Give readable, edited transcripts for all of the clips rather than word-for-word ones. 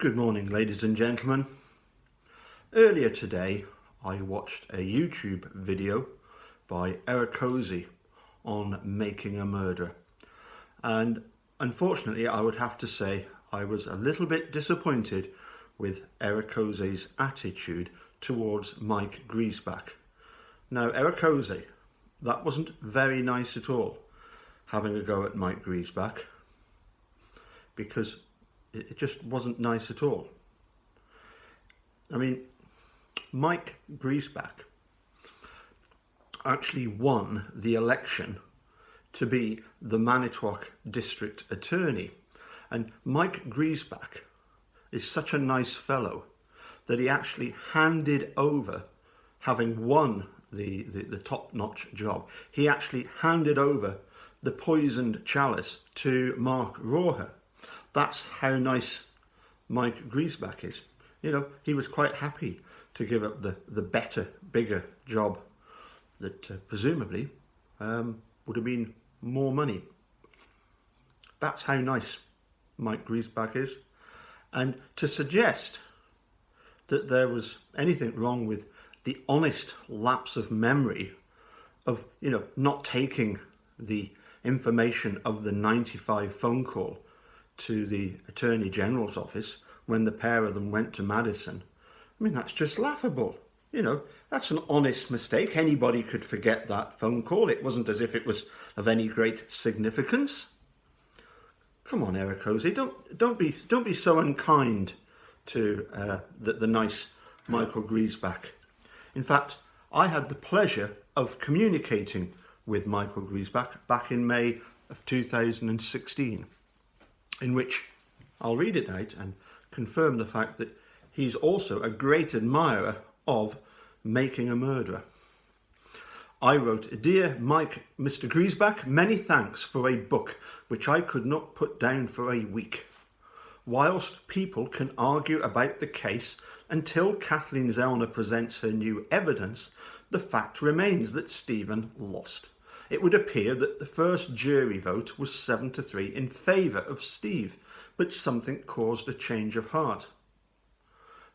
Good morning, ladies and gentlemen. Earlier today, I watched a YouTube video by Erek on making a murder. And unfortunately, I would have to say I was a little bit disappointed with Erek's attitude towards Mike Griesbach. Now, Erek, that wasn't very nice at all, having a go at Mike Griesbach, because it just wasn't nice at all. I mean, Mike Griesbach actually won the election to be the Manitowoc District Attorney. And Mike Griesbach is such a nice fellow that he actually handed over, having won the top-notch job, he actually handed over the poisoned chalice to Mark Roher. That's how nice Mike Griesbach is. You know, he was quite happy to give up the better, bigger job that presumably would have been more money. That's how nice Mike Griesbach is. And to suggest that there was anything wrong with the honest lapse of memory of, you know, not taking the information of the 95 phone call to the Attorney General's office when the pair of them went to Madison. I mean, that's just laughable. You know, that's an honest mistake. Anybody could forget that phone call. It wasn't as if it was of any great significance. Come on, Erek, don't be so unkind to the nice Michael Griesbach. In fact, I had the pleasure of communicating with Michael Griesbach back in May of 2016. In which I'll read it out and confirm the fact that he's also a great admirer of making a murderer. I wrote, "Dear Mr Griesbach, many thanks for a book which I could not put down for a week. Whilst people can argue about the case until Kathleen Zellner presents her new evidence, the fact remains that Stephen lost. It would appear that the first jury vote was 7-3 in favour of Steve, but something caused a change of heart.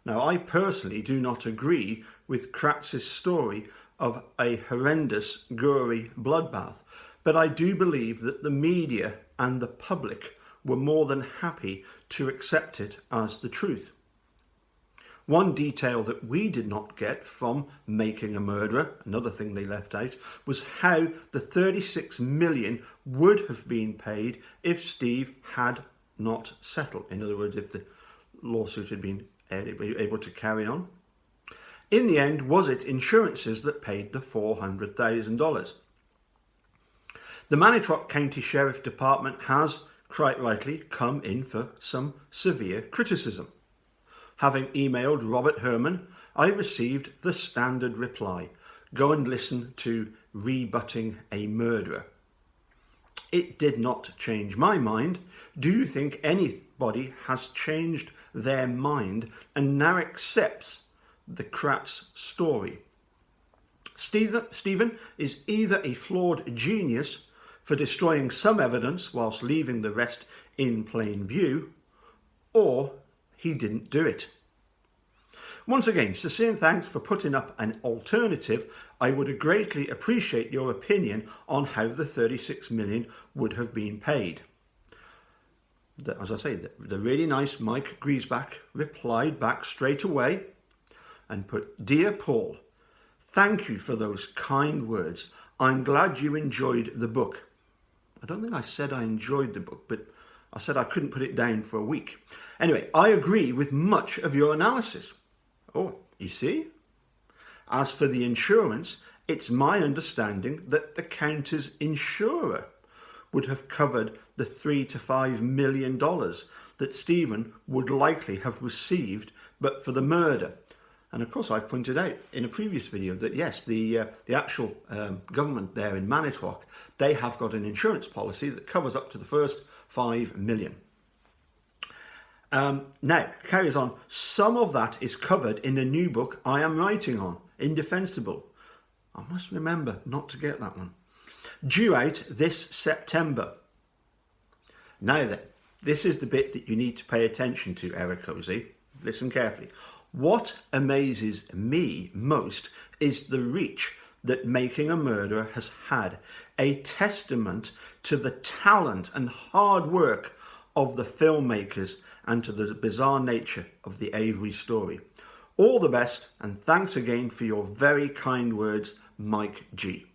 Now, I personally do not agree with Kratz's story of a horrendous, gory bloodbath, but I do believe that the media and the public were more than happy to accept it as the truth. One detail that we did not get from Making a Murderer, another thing they left out, was how the 36 million would have been paid if Steve had not settled. In other words, if the lawsuit had been able to carry on. In the end, was it insurances that paid the $400,000? The Manitowoc County Sheriff Department has, quite rightly, come in for some severe criticism. Having emailed Robert Herman, I received the standard reply: go and listen to Rebutting a Murderer. It did not change my mind. Do you think anybody has changed their mind and now accepts the Kratz story? Stephen is either a flawed genius for destroying some evidence whilst leaving the rest in plain view, or he didn't do it. Once again, sincere thanks for putting up an alternative. I would greatly appreciate your opinion on how the 36 million would have been paid. As I say, the really nice Mike Griesbach replied back straight away and put, "Dear Paul, thank you for those kind words. I'm glad you enjoyed the book." I don't think I said I enjoyed the book, but I said I couldn't put it down for a week. Anyway, I agree with much of your analysis. Oh, you see? As for the insurance, it's my understanding that the county's insurer would have covered the $3 to $5 million that Stephen would likely have received but for the murder. And of course, I've pointed out in a previous video that yes, the actual government there in Manitowoc, they have got an insurance policy that covers up to the first $5 million. Now, carries on. Some of that is covered in the new book I am writing on, Indefensible. I must remember not to get that one. Due out this September. Now then, This is the bit that you need to pay attention to, Erek. Listen carefully. What amazes me most is the reach that Making a Murderer has had, a testament to the talent and hard work of the filmmakers and to the bizarre nature of the Avery story. All the best, and thanks again for your very kind words, Mike G.